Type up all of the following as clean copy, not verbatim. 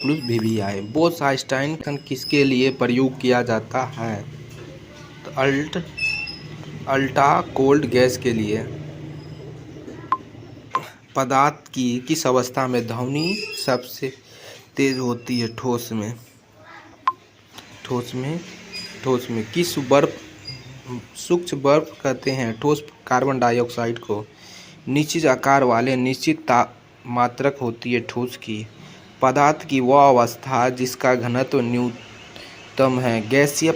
Plus भी आए। Bose Einstein किसके लिए प्रयोग किया जाता है? तो अल्ट्रा कोल्ड गैस के लिए। पदार्थ की किस अवस्था में ध्वनि सबसे तेज होती है? ठोस में किस बर्फ सूक्ष्म बर्फ कहते हैं ठोस कार्बन डाइऑक्साइड को? निश्चित आकार वाले निश्चित मात्रक होती है ठोस की। पदार्थ की वह अवस्था जिसका घनत्व न्यूनतम है। गैसीय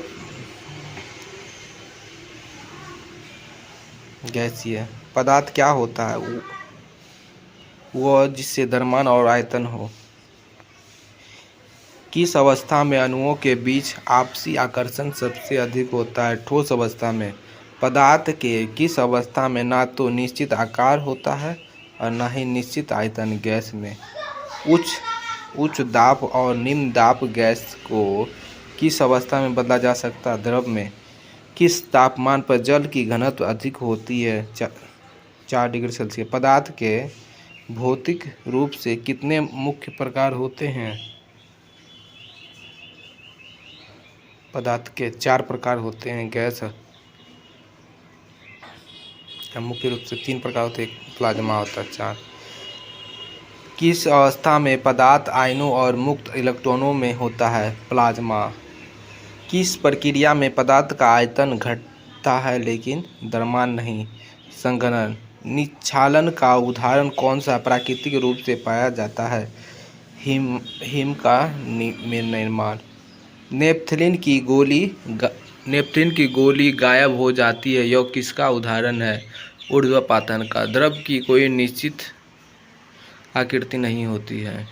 पदार्थ क्या होता है? वह जिससे द्रव्यमान और आयतन हो। किस अवस्था में अणुओं के बीच आपसी आकर्षण सबसे अधिक होता है? ठोस अवस्था में। पदार्थ के किस अवस्था में ना तो निश्चित आकार होता है और न ही निश्चित आयतन? गैस में। उच्च दाब और निम्न दाब गैस को किस अवस्था में बदला जा सकता है? द्रव में। किस तापमान पर जल की घनत्व अधिक होती है? 4 डिग्री सेल्सियस। पदार्थ के भौतिक रूप से कितने मुख्य प्रकार होते हैं? पदार्थ के 4 प्रकार होते हैं। गैस मुख्य रूप से 3 प्रकार होते हैं, प्लाज्मा होता है 4। किस अवस्था में पदार्थ आयनों और मुक्त इलेक्ट्रॉनों में होता है? प्लाज्मा। किस प्रक्रिया में पदार्थ का आयतन घटता है लेकिन द्रव्यमान नहीं? संघनन। निक्षालन का उदाहरण कौन सा प्राकृतिक रूप से पाया जाता है? हिम का निर्माण। नेपथलीन की गोली गायब हो जाती है, यह किसका उदाहरण है? ऊर्ध्वपातन का। द्रव की कोई निश्चित आकृति नहीं होती है।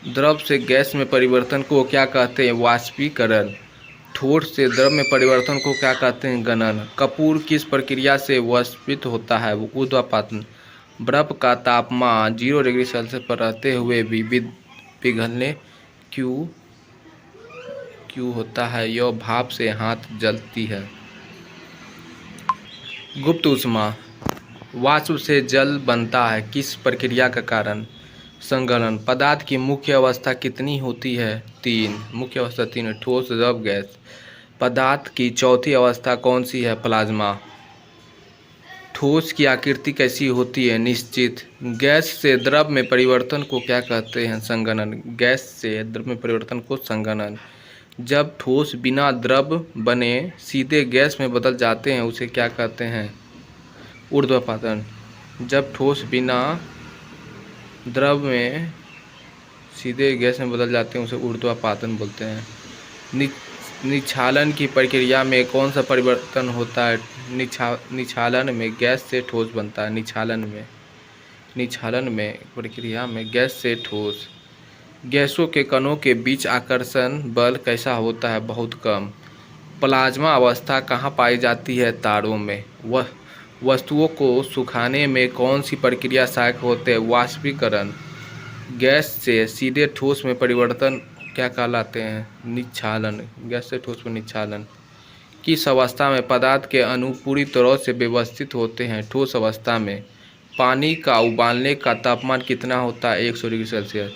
द्रव से गैस में परिवर्तन को क्या कहते हैं? वाष्पीकरण। ठोस से द्रव में परिवर्तन को क्या कहते हैं? गलन। कपूर किस प्रक्रिया से वाष्पित होता है? ऊर्ध्वपातन। बर्फ का तापमान 0 डिग्री सेल्सियस पर रहते हुए भी पिघलने क्यों होता है? यह भाप से हाथ जलती है। गुप्त ऊष्मा। वाष्प से जल बनता है, किस प्रक्रिया का कारण? संघनन। पदार्थ की मुख्य अवस्था कितनी होती है? 3। मुख्य अवस्था 3 है। ठोस, द्रव, गैस। पदार्थ की चौथी अवस्था कौन सी है? प्लाज्मा। ठोस की आकृति कैसी होती है? निश्चित। गैस से द्रव में परिवर्तन को क्या कहते हैं? संघनन। गैस से द्रव में परिवर्तन को संघनन। जब ठोस बिना द्रव बने सीधे गैस में बदल जाते हैं उसे क्या कहते हैं? ऊर्ध्वपातन। जब ठोस बिना द्रव में सीधे गैस में बदल जाते हैं उसे ऊर्ध्वपातन बोलते हैं। निक्षालन की प्रक्रिया में कौन सा परिवर्तन होता है? निक्षालन में गैस से ठोस बनता है। निक्षालन में प्रक्रिया में गैस से ठोस। गैसों के कणों के बीच आकर्षण बल कैसा होता है? बहुत कम। प्लाज्मा अवस्था कहाँ पाई जाती है? तारों में। वह वस्तुओं को सुखाने में कौन सी प्रक्रिया सहायक होते हैं? वाष्पीकरण। गैस से सीधे ठोस में परिवर्तन क्या कहलाते हैं? निक्षालन। गैस से ठोस में निक्षालन। किस अवस्था में पदार्थ के अणु पूरी तरह से व्यवस्थित होते हैं? ठोस अवस्था में। पानी का उबालने का तापमान कितना होता है? 100 डिग्री सेल्सियस।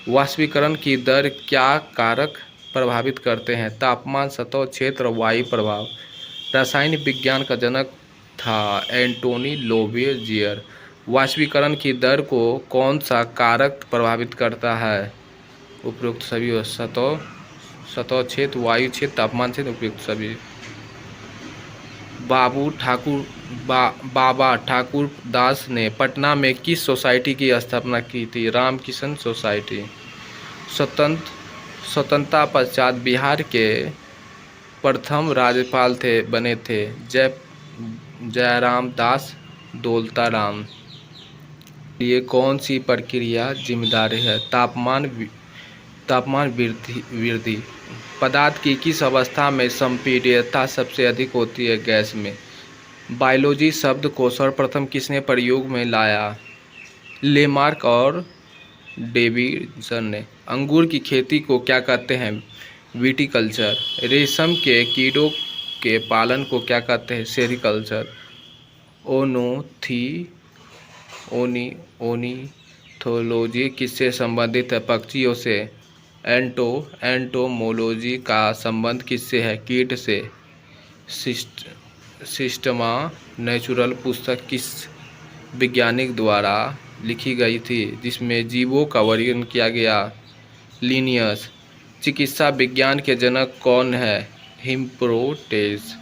वाष्पीकरण की दर क्या कारक प्रभावित करते हैं? तापमान, सतह क्षेत्र, वायु प्रभाव। रसायन विज्ञान का जनक था एंटोनी लेवोइजियर। वाष्पीकरण की दर को कौन सा कारक प्रभावित करता है? उपरोक्त सभी। सतह क्षेत्र, वायु क्षेत्र, तापमान क्षेत्र, उपयुक्त सभी। बाबा ठाकुर दास ने पटना में किस सोसाइटी की स्थापना की थी? रामकिशन सोसाइटी। स्वतंत्रता पश्चात बिहार के प्रथम राज्यपाल बने थे जयराम दास दौलताराम। ये कौन सी प्रक्रिया जिम्मेदार है? तापमान वृद्धि। पदार्थ की किस अवस्था में संपीड्यता सबसे अधिक होती है? गैस में। बायोलॉजी शब्द को सर्वप्रथम किसने प्रयोग में लाया? लेमार्क और डेविसन ने। अंगूर की खेती को क्या कहते हैं? विटीकल्चर। रेशम के कीड़ों के पालन को क्या कहते हैं? सेरीकल्चर। ऑर्थोलॉजी किससे संबंधित है? पक्षियों से। एंटोमोलॉजी का संबंध किससे है? कीट से। सिस्टमा नेचुरल पुस्तक किस वैज्ञानिक द्वारा लिखी गई थी जिसमें जीवों का वर्णन किया गया? लिनियस। चिकित्सा विज्ञान के जनक कौन है? हिप्पोक्रेट्स।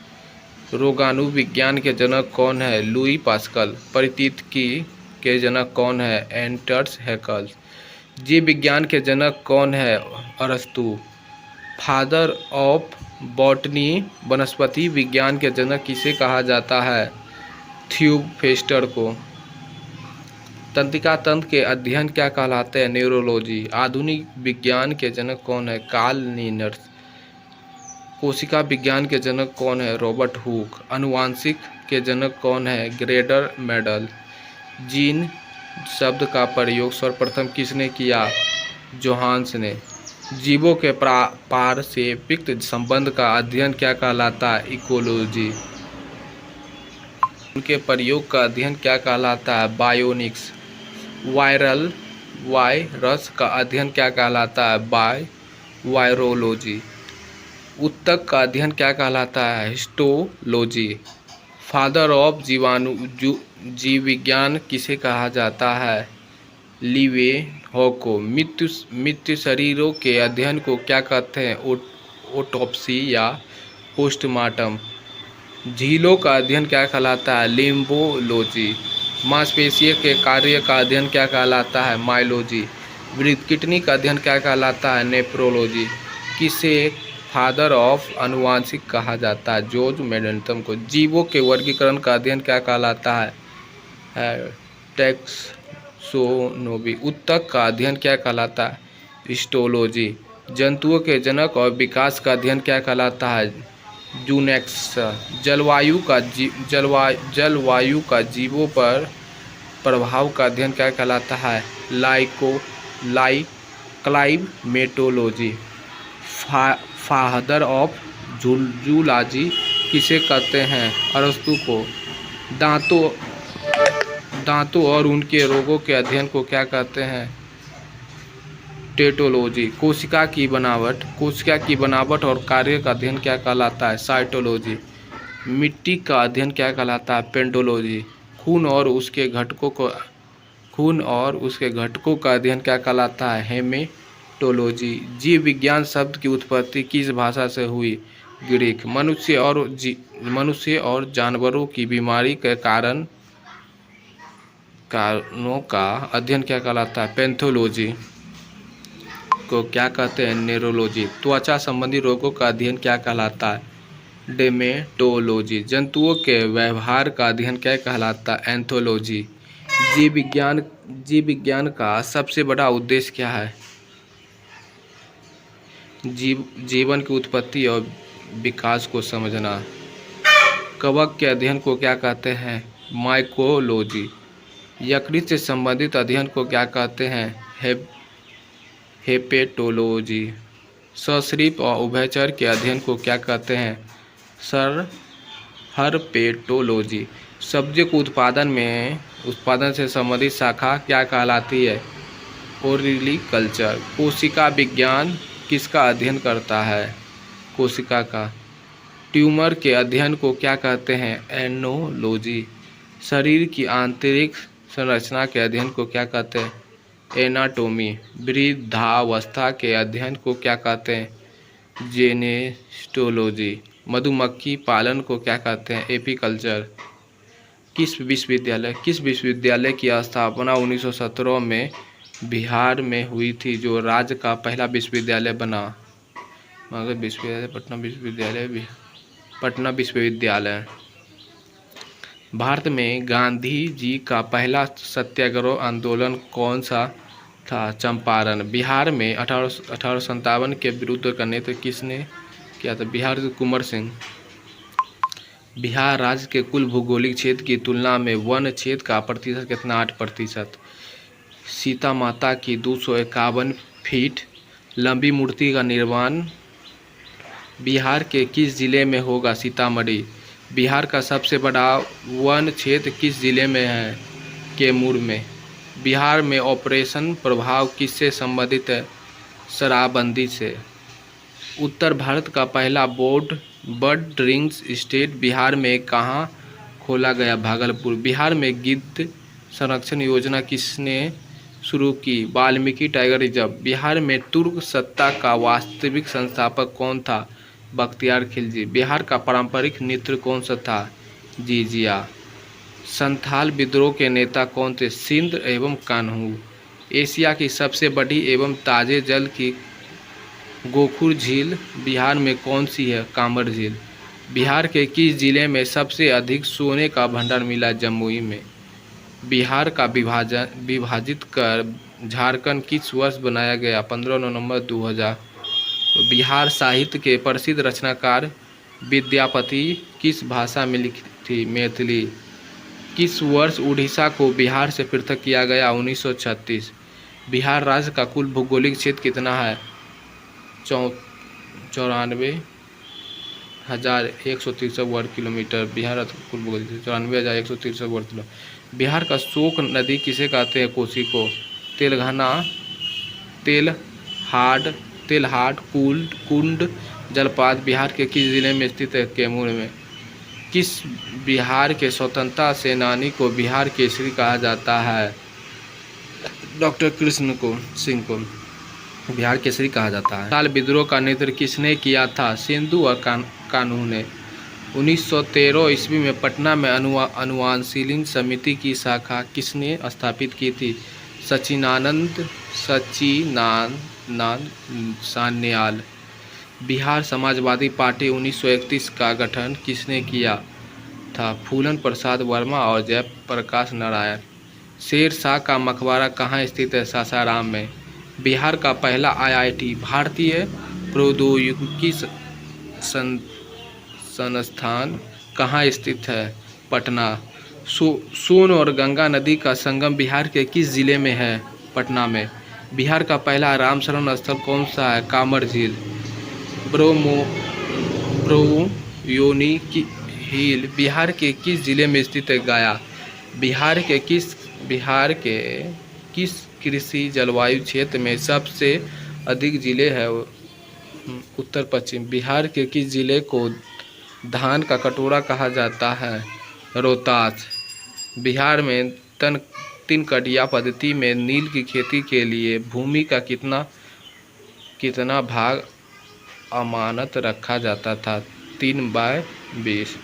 रोगाणु विज्ञान के जनक कौन है? Louis pascal. परिस्थितिकी के जनक कौन है? एंटर्स हैकल। जीव विज्ञान के जनक कौन है? अरस्तु। फादर ऑफ बॉटनी वनस्पति विज्ञान के जनक किसे कहा जाता है? थ्यूफेस्टर को। तंत्रिका तंत्र के अध्ययन क्या कहलाते हैं? न्यूरोलॉजी। आधुनिक विज्ञान के जनक कौन है? Carl Linnaeus. कोशिका विज्ञान के जनक कौन है? Robert Hooke. आनुवांशिक के जनक कौन है? Gregor Mendel. जीन शब्द का प्रयोग सर्वप्रथम किसने किया? जोहान्स ने। जीवों के पारस्परिक संबंध का अध्ययन क्या कहलाता है? इकोलॉजी। उनके प्रयोग का अध्ययन क्या कहलाता है? बायोनिक्स। वायरस का अध्ययन क्या कहलाता है? वायरोलॉजी। ऊतक का अध्ययन क्या कहलाता है? हिस्टोलॉजी। फादर ऑफ जीव विज्ञान किसे कहा जाता है? लीवेनहॉक। मृत्यु शरीरों के अध्ययन को क्या कहते हैं? ऑटोप्सी या पोस्टमार्टम। झीलों का अध्ययन क्या कहलाता है? लिम्बोलॉजी। मांसपेशियों के कार्य का अध्ययन क्या कहलाता है? माइलॉजी। वृक्क किडनी का अध्ययन क्या कहलाता है? नेफ्रोलॉजी। किसे फादर ऑफ आनुवांशिक कहा जाता है? जॉर्ज मेंडल को। जीवों के वर्गीकरण का अध्ययन क्या कहलाता है? टैक्सोनोमी। ऊतक का अध्ययन क्या कहलाता है? हिस्टोलॉजी। जंतुओं के जनक और विकास का अध्ययन क्या कहलाता है? जूनेक्स। जलवायु का जीवों पर प्रभाव का अध्ययन क्या कहलाता है? क्लाइमेटोलॉजी। फादर ऑफ जूलॉजी किसे कहते हैं? अरस्तु को। दांतों और उनके रोगों के अध्ययन को क्या कहते हैं? टेटोलॉजी। कोशिका की बनावट और कार्य का अध्ययन क्या कहलाता है? साइटोलॉजी। मिट्टी का अध्ययन क्या कहलाता है? पेंटोलॉजी। खून और उसके घटकों का अध्ययन क्या कहलाता है? हेमेटोलॉजी। जीव विज्ञान शब्द की उत्पत्ति किस भाषा से हुई? ग्रीक। मनुष्य और जानवरों की बीमारी के कारणों का अध्ययन क्या कहलाता है? पैथोलॉजी को क्या कहते हैं? न्यूरोलॉजी। त्वचा संबंधी रोगों का अध्ययन क्या कहलाता है? डेमेटोलॉजी। जंतुओं के व्यवहार का अध्ययन क्या कहलाता है? एंथोलॉजी। जीव विज्ञान का सबसे बड़ा उद्देश्य क्या है? जीवन की उत्पत्ति और विकास को समझना। कवक के अध्ययन को क्या कहते हैं? माइकोलॉजी। यकृत से संबंधित अध्ययन को क्या कहते हैं? हेपेटोलॉजी। सरीसृप और उभयचर के अध्ययन को क्या कहते हैं? हर्पेटोलॉजी। सब्जियों के उत्पादन से संबंधित शाखा क्या कहलाती है? ओरिकल्चर। कोशिका विज्ञान किसका अध्ययन करता है? कोशिका का। ट्यूमर के अध्ययन को क्या कहते हैं? एनोलॉजी। शरीर की आंतरिक संरचना के अध्ययन को क्या कहते हैं? एनाटोमी। वृद्धावस्था के अध्ययन को क्या कहते हैं? जेनेटोलॉजी। मधुमक्खी पालन को क्या कहते हैं? एपीकल्चर। किस विश्वविद्यालय की स्थापना 1917 में बिहार में हुई थी, जो राज्य का पहला विश्वविद्यालय बना? पटना विश्वविद्यालय। भारत में गांधी जी का पहला सत्याग्रह आंदोलन कौन सा था? चंपारण। बिहार में 1857 के विरुद्ध का नेतृत्व किसने किया था? बिहार के कुंवर सिंह। बिहार राज्य के कुल भौगोलिक क्षेत्र की तुलना में वन क्षेत्र का प्रतिशत कितना? 8%। सीता माता की 251 फीट लंबी मूर्ति का निर्माण बिहार के किस जिले में होगा? सीतामढ़ी। बिहार का सबसे बड़ा वन क्षेत्र किस जिले में है? कैमूर में। बिहार में ऑपरेशन प्रभाव किससे संबंधित है? शराबबंदी से। उत्तर भारत का पहला बर्ड ड्रिंक स्टेट बिहार में कहाँ खोला गया? भागलपुर। बिहार में गिद्ध संरक्षण योजना किसने शुरू की? Valmiki tiger reserve. बिहार में तुर्क सत्ता का वास्तविक संस्थापक कौन था? बख्तियार खिलजी। बिहार का पारंपरिक नृत्य कौन सा था? जीजिया। संथाल विद्रोह के नेता कौन थे? सिंध एवं कान्हू। एशिया की सबसे बड़ी एवं ताजे जल की गोखुर झील बिहार में कौन सी है? कांवर झील। बिहार के किस जिले में सबसे अधिक सोने का भंडार मिला? जमुई में। बिहार का विभाजित कर झारखंड किस वर्ष बनाया गया? 15 नवंबर 2000। बिहार साहित्य के प्रसिद्ध रचनाकार विद्यापति किस भाषा में लिखी थी? मैथिली। किस वर्ष उड़ीसा को बिहार से पृथक किया गया? 1936। बिहार राज्य का कुल भौगोलिक क्षेत्र कितना है? 94,163 वर्ग किलोमीटर। बिहार राज्य का कुल भौगोलिक क्षेत्र 94,163 वर्ग किलोमीटर। बिहार का शोक नदी किसे कहते हैं? कोसी को। तेलंगाना तेलहाट कुंड जलपात बिहार के किस जिले में स्थित है? कैमूर में। किस बिहार के स्वतंत्रता सेनानी को बिहार केसरी कहा जाता है? डॉक्टर कृष्ण सिंह को बिहार केसरी कहा जाता है। साल विद्रोह का नेतृत्व किसने किया था? सिंधु और कान्हू ने। 1913 ईस्वी में पटना में अनुवांशीन समिति की शाखा किसने स्थापित की थी? सच्चिदानंद सान्याल। बिहार समाजवादी पार्टी 1931 का गठन किसने किया था? फूलन प्रसाद वर्मा और जयप्रकाश नारायण। शेर शाह का मकबरा कहाँ स्थित है? सासाराम में। बिहार का पहला IIT भारतीय प्रौद्योगिकी संस्थान कहाँ स्थित है? पटना। सोन और गंगा नदी का संगम बिहार के किस जिले में है? पटना में। बिहार का पहला रामशरण स्थल कौन सा है? कांवर झील। ब्रोयोनी की हिल बिहार के किस जिले में स्थित है? गया। बिहार के किस कृषि जलवायु क्षेत्र में सबसे अधिक जिले हैं? उत्तर पश्चिम। बिहार के किस जिले को धान का कटोरा कहा जाता है? रोहतास। बिहार में तीन कटिया पद्धति में नील की खेती के लिए भूमि का कितना भाग अमानत रखा जाता था? 3/20,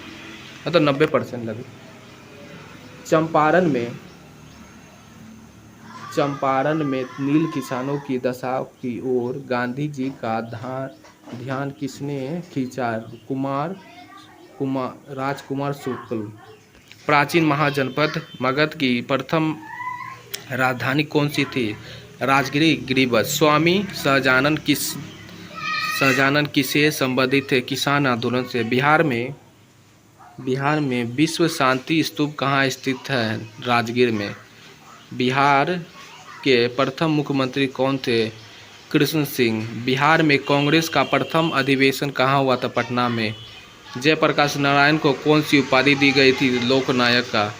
मतलब 90% लगे। चंपारण में नील किसानों की दशा की ओर गांधी जी का ध्यान किसने खींचा? राजकुमार शुक्ल। प्राचीन महाजनपद मगध की प्रथम राजधानी कौन सी थी? गिरिवत। स्वामी सहजानंद किससे संबंधित थे? किसान आंदोलन से। बिहार में विश्व शांति स्तूप कहाँ स्थित है? राजगीर में। बिहार के प्रथम मुख्यमंत्री कौन थे? कृष्ण सिंह। बिहार में कांग्रेस का प्रथम अधिवेशन कहाँ हुआ था? पटना में। जयप्रकाश नारायण को कौन सी उपाधि दी गई थी? लोकनायक का।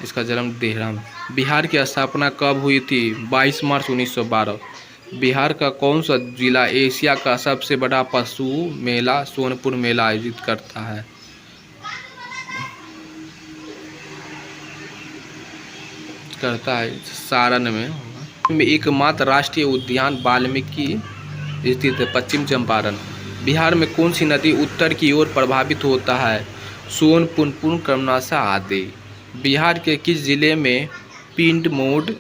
इसका जन्म देहरा में। बिहार की स्थापना कब हुई थी? 22 मार्च 1912। बिहार का कौन सा जिला एशिया का सबसे बड़ा पशु मेला सोनपुर मेला आयोजित करता है? सारण में। एकमात्र राष्ट्रीय उद्यान वाल्मीकि स्थित है? पश्चिम चंपारण। बिहार में कौन सी नदी उत्तर की ओर प्रभावित होता है? सोन, पुनपुन, कर्मनाशा आदि। बिहार के किस जिले में पिंड मोड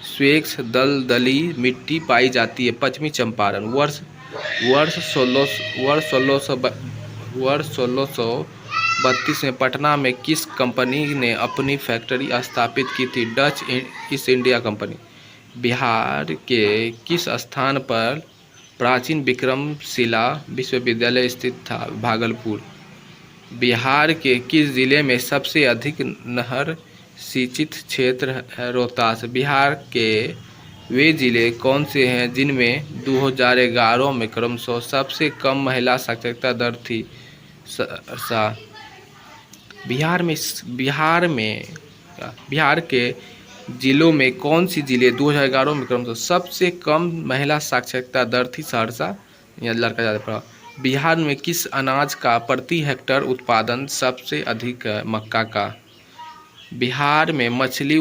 स्वेक्स दलदली मिट्टी पाई जाती है? पश्चिमी चंपारण। वर्ष 1632 में पटना में किस कंपनी ने अपनी फैक्ट्री स्थापित की थी? Dutch east India company. Bihar के किस स्थान पर प्राचीन विक्रमशिला विश्वविद्यालय स्थित था? भागलपुर। बिहार के किस जिले में सबसे अधिक नहर सिंचित क्षेत्र है? रोहतास। बिहार के वे जिले कौन से हैं जिनमें 2011 में क्रमशः सबसे कम महिला साक्षरता दर थी? बिहार के जिलों में कौन सी जिले 2011 में क्रम सबसे कम महिला साक्षरता दर थी? सहरसा, या लड़का ज़्यादा पढ़ा। बिहार में किस अनाज का प्रति हेक्टेयर उत्पादन सबसे अधिक है? मक्का का। बिहार में मछली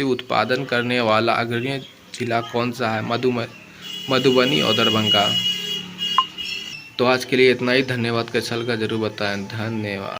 उत्पादन करने वाला अग्रणी जिला कौन सा है? मधुबनी और दरभंगा। तो आज के लिए इतना ही। धन्यवाद। कैसा लगा जरूर बताएं। धन्यवाद।